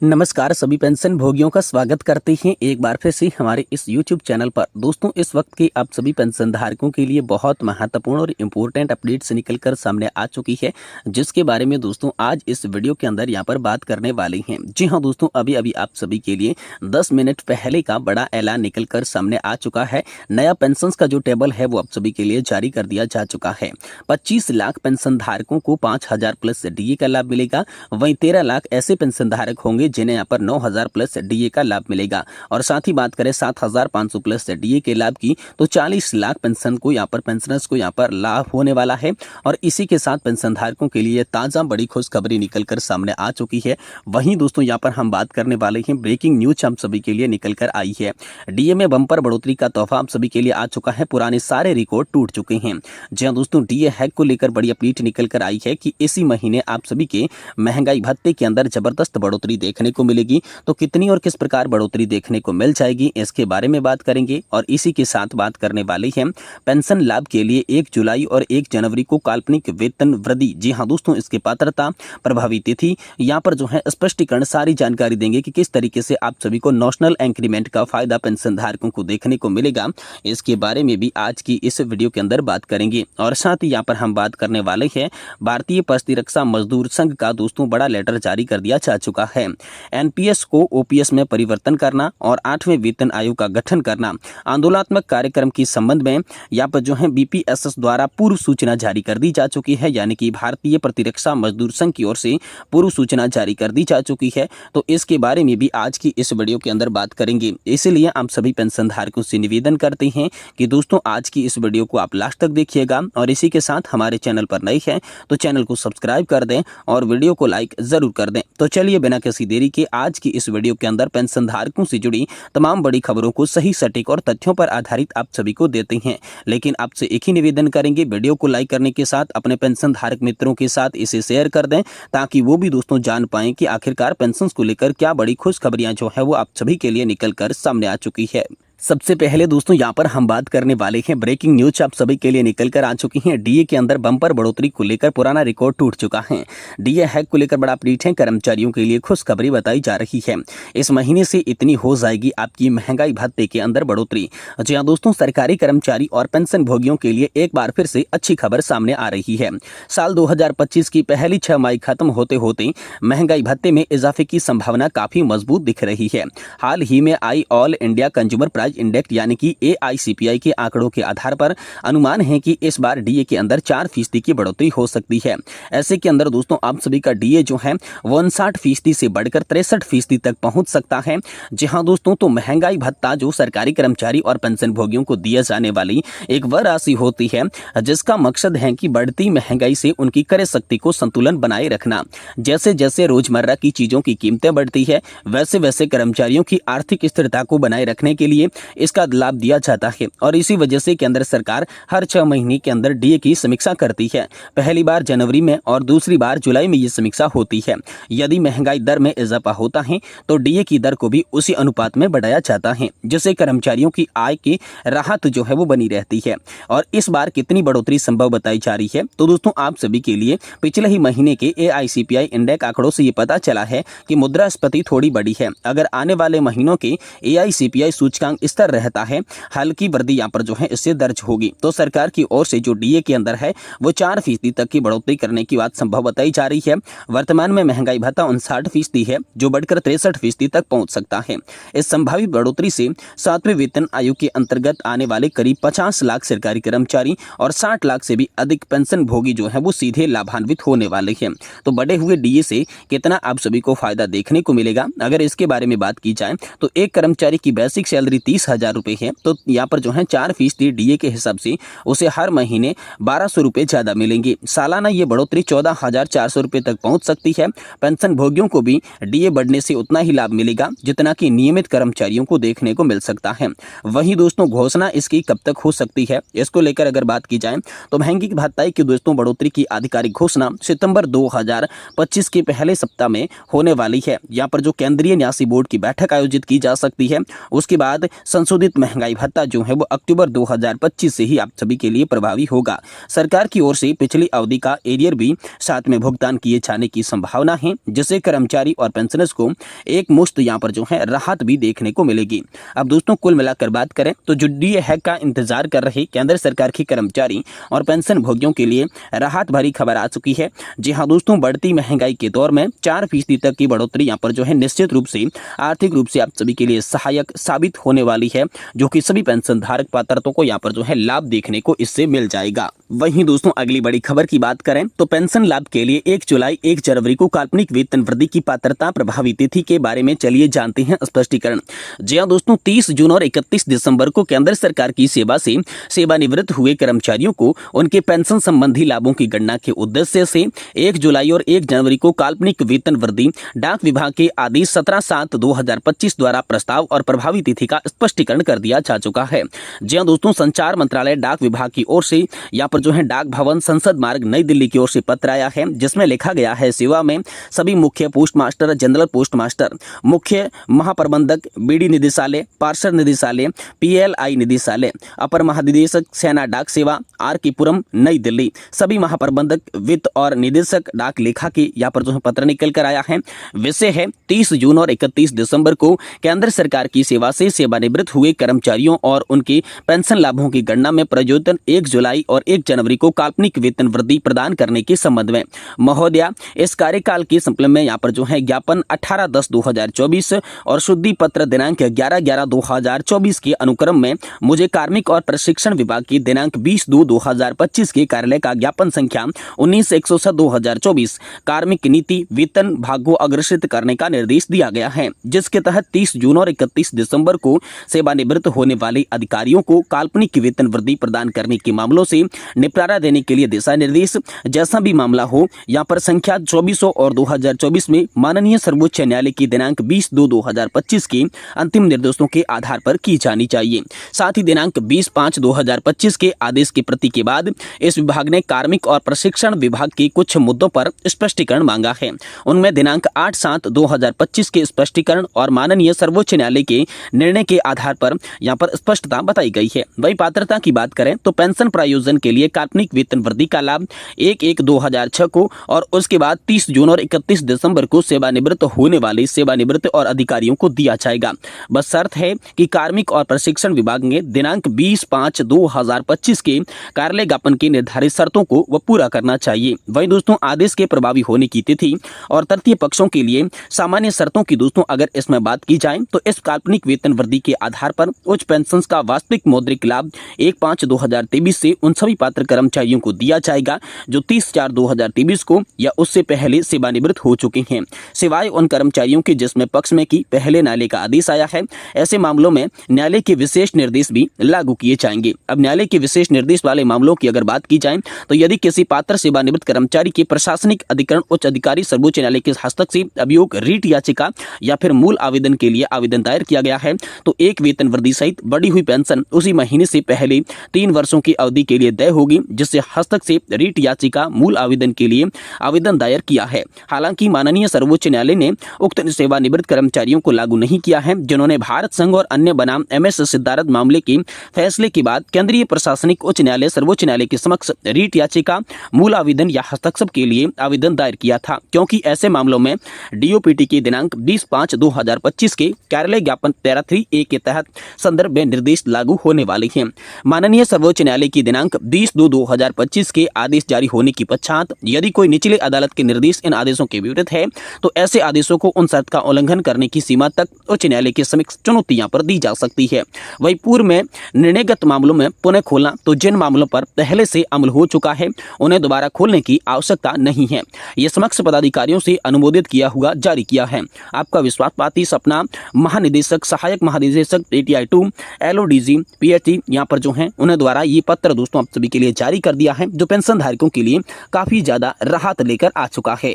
नमस्कार सभी पेंशन भोगियों का स्वागत करते हैं एक बार फिर से हमारे इस YouTube चैनल पर। दोस्तों इस वक्त की आप सभी पेंशन धारकों के लिए बहुत महत्वपूर्ण और इम्पोर्टेंट अपडेट्स निकलकर सामने आ चुकी है, जिसके बारे में दोस्तों आज इस वीडियो के अंदर यहाँ पर बात करने वाले हैं। जी हाँ दोस्तों, अभी अभी आप सभी के लिए 10 मिनट पहले का बड़ा ऐलान निकलकर सामने आ चुका है। नया पेंशन का जो टेबल है वो आप सभी के लिए जारी कर दिया जा चुका है। 25 लाख पेंशन धारकों को 5000 प्लस DA का लाभ मिलेगा। वहीं 13 लाख ऐसे पेंशन धारक होंगे जिन्हें यहाँ पर 9000 प्लस DA का लाभ मिलेगा। और साथ ही बात करें 7500 प्लस DA के लाभ की, तो 40 लाख पेंशन को यहाँ पर पेंशनर्स को यहाँ पर लाभ होने वाला है। और इसी के साथ पेंशन धारकों के लिए ताज़ा बड़ी खुशखबरी निकलकर सामने आ चुकी है। वहीं दोस्तों यहाँ पर हम बात करने वाले हैं, ब्रेकिंग न्यूज हम सभी के लिए निकलकर आई है। DA में बम्पर बढ़ोतरी का तोहफा आप सभी के लिए आ चुका है। पुराने सारे रिकॉर्ड टूट चुके हैं। जी हाँ दोस्तों, DA हैक को लेकर बड़ी अपडेट निकलकर आई है कि इसी महीने आप सभी के महंगाई भत्ते के अंदर जबरदस्त बढ़ोतरी देखने को मिलेगी। तो कितनी और किस प्रकार बढ़ोतरी देखने को मिल जाएगी, इसके बारे में बात करेंगे। और इसी के साथ बात करने वाले हैं पेंशन लाभ के लिए 1 जुलाई और 1 जनवरी को काल्पनिक वेतन वृद्धि। जी हाँ दोस्तों, इसकी पात्रता, प्रभावी तिथि, यहाँ पर जो है स्पष्टीकरण, सारी जानकारी देंगे कि किस तरीके से आप सभी को नेशनल इंक्रीमेंट का फायदा पेंशन धारकों को देखने को मिलेगा। इसके बारे में भी आज की इस वीडियो के अंदर बात करेंगे। और साथ ही यहाँ पर हम बात करने वाले हैं, भारतीय प्रतिरक्षा मजदूर संघ का दोस्तों बड़ा लेटर जारी कर दिया जा चुका है। NPS को OPS में परिवर्तन करना और 8वें वेतन आयोग का गठन करना, आंदोलनात्मक कार्यक्रम के संबंध में यहाँ पर जो है BPSS द्वारा पूर्व सूचना जारी कर दी जा चुकी है। यानी कि भारतीय प्रतिरक्षा मजदूर संघ की ओर से पूर्व सूचना जारी कर दी जा चुकी है। तो इसके बारे में भी आज की इस वीडियो के अंदर बात करेंगे। इसलिए आप सभी पेंशन धारकों से निवेदन करते हैं कि दोस्तों आज की इस वीडियो को आप लास्ट तक देखिएगा। और इसी के साथ हमारे चैनल पर नए हैं तो चैनल को सब्सक्राइब कर दें और वीडियो को लाइक जरूर कर दें। तो चलिए बिना किसी देरी के आज की इस वीडियो के अंदर पेंशन धारकों से जुड़ी तमाम बड़ी खबरों को सही, सटीक और तथ्यों पर आधारित आप सभी को देते हैं। लेकिन आपसे एक ही निवेदन करेंगे, वीडियो को लाइक करने के साथ अपने पेंशन धारक मित्रों के साथ इसे शेयर कर दें, ताकि वो भी दोस्तों जान पाएं कि आखिरकार पेंशन को लेकर क्या बड़ी खुशखबरियां जो है वो आप सभी के लिए निकलकर सामने आ चुकी है। सबसे पहले दोस्तों यहाँ पर हम बात करने वाले हैं, ब्रेकिंग न्यूज आप सभी के लिए निकल कर आ चुकी हैं। DA के अंदर बम्पर बढ़ोतरी को लेकर पुराना रिकॉर्ड टूट चुका है। DA हैक को लेकर बड़ा अपडेट है, कर्मचारियों के लिए खुशखबरी बताई जा रही है। इस महीने से इतनी हो जाएगी आपकी महंगाई भत्ते के अंदर बढ़ोतरी। जी हाँ दोस्तों, सरकारी कर्मचारी और पेंशन भोगियों के लिए एक बार फिर से अच्छी खबर सामने आ रही है। साल 2025 की पहली 6 मई खत्म होते होते महंगाई भत्ते में इजाफे की संभावना काफी मजबूत दिख रही है। हाल ही में आई all India consumer price index यानी कि AICPI के आंकड़ों के आधार पर अनुमान है कि इस बार DA के अंदर 4% की बढ़ोतरी हो सकती है। ऐसे के अंदर दोस्तों आप सभी का DA जो है 59% से बढ़कर 63% तक पहुंच सकता है। जी हाँ दोस्तों, तो महंगाई भत्ता जो सरकारी कर्मचारी और पेंशन भोगियों को दिया जाने वाली एक वह राशि होती है जिसका मकसद है कि बढ़ती महंगाई से उनकी क्रय शक्ति को संतुलन बनाए रखना। जैसे जैसे रोजमर्रा की चीजों की कीमतें बढ़ती है, वैसे वैसे कर्मचारियों की आर्थिक स्थिरता को बनाए रखने के लिए इसका लाभ दिया जाता है। और इसी वजह से केंद्र सरकार हर 6 महीने के अंदर DA की समीक्षा करती है। पहली बार जनवरी में और दूसरी बार जुलाई में ये समीक्षा होती है। यदि महंगाई दर में इजाफा होता है तो DA की दर को भी उसी अनुपात में बढ़ाया जाता है, जिससे कर्मचारियों की आय की राहत जो है वो बनी रहती है। और इस बार कितनी बढ़ोतरी संभव बताई जा रही है, तो दोस्तों आप सभी के लिए पिछले ही महीने के AICPI इंडेक्स आंकड़ों से ये पता चला है कि मुद्रास्फीति थोड़ी बढ़ी है। अगर आने वाले महीनों के AICPI सूचकांक स्तर रहता है, हल्की वृद्धि यहाँ पर जो है इससे दर्ज होगी, तो सरकार की ओर से जो DA के अंदर है वो 4% तक की बढ़ोतरी करने की बात संभव बताई जा रही है। वर्तमान में महंगाई भत्ता 59% है, जो बढ़कर 63% तक पहुंच सकता है। इस संभावित बढ़ोतरी से 7वें वेतन आयोग के अंतर्गत आने वाले करीब 50 लाख सरकारी कर्मचारी और 60 लाख से भी अधिक पेंशन भोगी जो है वो सीधे लाभान्वित होने वाले हैं। तो बढ़े हुए DA से कितना आप सभी को फायदा देखने को मिलेगा, अगर इसके बारे में बात की जाए तो एक कर्मचारी की बेसिक सैलरी 30,000 रुपए है, तो यहाँ पर जो है 4% DA के हिसाब से उसे हर महीने 1200 रुपए ज्यादा मिलेंगे। सालाना ये बढ़ोतरी 14,400 रुपए तक पहुंच सकती है। पेंशन भोगियों को भी DA बढ़ने से उतना ही लाभ मिलेगा जितना कि नियमित कर्मचारियों को देखने को मिल सकता है। वहीं दोस्तों घोषणा इसकी कब तक हो सकती है, इसको लेकर अगर बात की जाए तो महंगी भत्ता की दोस्तों बढ़ोतरी की आधिकारिक घोषणा सितंबर 2025 के पहले सप्ताह में होने वाली है। यहाँ पर जो केंद्रीय न्यासी बोर्ड की बैठक आयोजित की जा सकती है, उसके बाद संशोधित महंगाई भत्ता जो है वो अक्टूबर 2025 से ही आप सभी के लिए प्रभावी होगा। सरकार की ओर से पिछली अवधि का एरियर भी साथ में भुगतान किए जाने की संभावना है, जिससे कर्मचारी और पेंशनर्स को एक मुश्त यहाँ पर जो है राहत भी देखने को मिलेगी। अब दोस्तों कुल मिलाकर बात करें तो जो डीए हैक का इंतजार कर रहे केंद्र सरकार के कर्मचारी और पेंशन भोगियों के लिए राहत भरी खबर आ चुकी है। जी हाँ दोस्तों, बढ़ती महंगाई के दौर में 4% तक की बढ़ोतरी यहाँ पर जो है निश्चित रूप से आर्थिक रूप से आप सभी के लिए सहायक साबित होने वाली है, जो कि सभी पेंशन धारक पात्रतों को यहाँ पर जो है लाभ देखने को इससे मिल जाएगा। वहीं दोस्तों अगली बड़ी खबर की बात करें तो पेंशन लाभ के लिए 1 जुलाई 1 जनवरी को काल्पनिक वेतन वृद्धि की पात्रता प्रभावी तिथि के बारे में चलिए जानते हैं स्पष्टीकरण। जी हाँ दोस्तों, 30 जून और 31 दिसंबर को केंद्र सरकार की सेवा से सेवानिवृत्त हुए कर्मचारियों को उनके पेंशन संबंधी लाभों की गणना के उद्देश्य से 1 जुलाई और 1 जनवरी को काल्पनिक वेतन वृद्धि डाक विभाग के आदेश 17/7/2025 द्वारा प्रस्ताव और प्रभावी तिथि का स्पष्टीकरण कर दिया जा चुका है। जी हाँ दोस्तों, संचार मंत्रालय डाक विभाग की ओर से यहाँ पर जो है डाक भवन संसद मार्ग नई दिल्ली की ओर से पत्र आया है, जिसमें लिखा गया है सेवा में सभी मुख्य post master, general post master, मुख्य महाप्रबंधक, बीडी निदेशालय, पार्षद निदेशालय, पीएलआई निदेशालय, अपर महानिदेशक सेना डाक सेवा, आर के पुरम नई दिल्ली, सभी महाप्रबंधक, वित्त और निदेशक डाक लेखा के यहाँ पर जो है पत्र निकल कर आया है। विषय है 30 जून और 31 दिसंबर को केंद्र सरकार की सेवा से सेवानिवृत्त हुए कर्मचारियों और उनके पेंशन लाभों की गणना में प्रयोजन 1 जुलाई और 1 जनवरी को काल्पनिक वेतन वृद्धि प्रदान करने के संबंध में। महोदया, इस कार्यकाल के संबंध में यहाँ पर जो है ज्ञापन 18/10/2024 और शुद्धि पत्र दिनांक 11/11/2024 के अनुक्रम में मुझे कार्मिक और प्रशिक्षण विभाग की दिनांक 20/2/2025 के कार्यालय का ज्ञापन संख्या 19/107/2024 कार्मिक नीति वेतन भाग को अग्रेसित करने का निर्देश दिया गया है, जिसके तहत 30 जून और 31 दिसंबर को सेवानिवृत्त होने वाले अधिकारियों को काल्पनिक वेतन वृद्धि प्रदान करने के मामलों से निपटारा देने के लिए दिशा निर्देश जैसा भी मामला हो यहाँ पर संख्या 2400 और 2024 में माननीय सर्वोच्च न्यायालय की दिनांक 20/2/2025 के अंतिम निर्देशों के आधार पर की जानी चाहिए। साथ ही दिनांक 20/5/2025 के आदेश की प्रति के बाद इस विभाग ने कार्मिक और प्रशिक्षण विभाग के कुछ मुद्दों पर स्पष्टीकरण मांगा है। उनमें दिनांक 8/7/2025 के स्पष्टीकरण और माननीय सर्वोच्च न्यायालय के निर्णय के आधार पर यहाँ पर स्पष्टता बताई गई है। वही पात्रता की बात करें तो पेंशन प्रायोजन के लिए काल्पनिक वेतन वृद्धि का लाभ 1/1/2006 को और उसके बाद 30 जून और 31 दिसंबर को सेवानिवृत्त होने वाले सेवानिवृत्त और अधिकारियों को दिया जाएगा। बस शर्त है कि कार्मिक और प्रशिक्षण विभाग ने दिनांक 20/5/2025 के कार्यालय ज्ञापन की निर्धारित शर्तों को वह पूरा करना चाहिए। वहीं दोस्तों आदेश के प्रभावी होने की तिथि और तृतीय पक्षों के लिए सामान्य शर्तों की दोस्तों अगर इसमें बात की जाए तो इस काल्पनिक वेतन वृद्धि के आधार पर उच्च पेंशन का वास्तविक मौद्रिक लाभ 1/5/2023 से उन सभी पात्र कर्मचारियों को दिया जाएगा जो 30/4/2023 को या उससे पहले सेवानिवृत्त हो चुके हैं, सिवाय उन कर्मचारियों के जिसमें पक्ष में की पहले न्यायालय का आदेश आया है। ऐसे मामलों में न्यायालय के विशेष निर्देश भी लागू किए जाएंगे। अब न्यायालय के विशेष निर्देश वाले मामलों की अगर बात की जाए तो यदि किसी पात्र सेवानिवृत्त कर्मचारी के प्रशासनिक अधिकरण उच्च अधिकारी सर्वोच्च न्यायालय के हस्तक्षेप अभियोग रीट याचिका या फिर मूल आवेदन के लिए आवेदन दायर किया गया है तो एक वेतन वृद्धि सहित बढ़ी हुई पेंशन उसी महीने से पहले 3 वर्षों की अवधि के लिए तय होगी, जिससे हस्तक्षेप रीट याचिका मूल आवेदन के लिए आवेदन दायर किया है। हालांकि माननीय सर्वोच्च न्यायालय ने उक्त सेवानिवृत्त कर्मचारियों को लागू नहीं किया है जिन्होंने भारत संघ और अन्य बनाम MS सिद्धार्थ मामले के फैसले के बाद केंद्रीय प्रशासनिक उच्च न्यायालय सर्वोच्च न्यायालय के समक्ष रीट याचिका मूल आवेदन या हस्तक्षेप के लिए आवेदन दायर किया था, क्योंकि ऐसे मामलों में DOPT की दिनांक 20/5/2025 के कार्यालय ज्ञापन 13(3)A के तहत संदर्भ में निर्देश लागू होने वाले हैं। माननीय सर्वोच्च न्यायालय की दिनांक 20/2/2025 के आदेश जारी होने की पश्चात यदि कोई निचले अदालत के निर्देश इन आदेशों के विपरीत है तो ऐसे आदेशों को उन शर्त का उल्लंघन करने की सीमा तक उच्च न्यायालय के समक्ष चुनौती यहाँ पर दी जा सकती है। वही पूर्व में निर्णयगत मामलों में पुनः खोलना तो जिन मामलों पर पहले से अमल हो चुका है उन्हें दोबारा खोलने की आवश्यकता नहीं है। ये समक्ष पदाधिकारियों से अनुमोदित किया हुआ जारी किया है। आपका विश्वासपाती सपना महानिदेशक, सहायक महानिदेशक, ATI 2, LODG, PHD यहाँ पर जो है उन्हें द्वारा ये पत्र दोस्तों आप सभी के लिए जारी कर दिया है, जो पेंशन धारकों के लिए काफी ज्यादा राहत लेकर आ चुका है।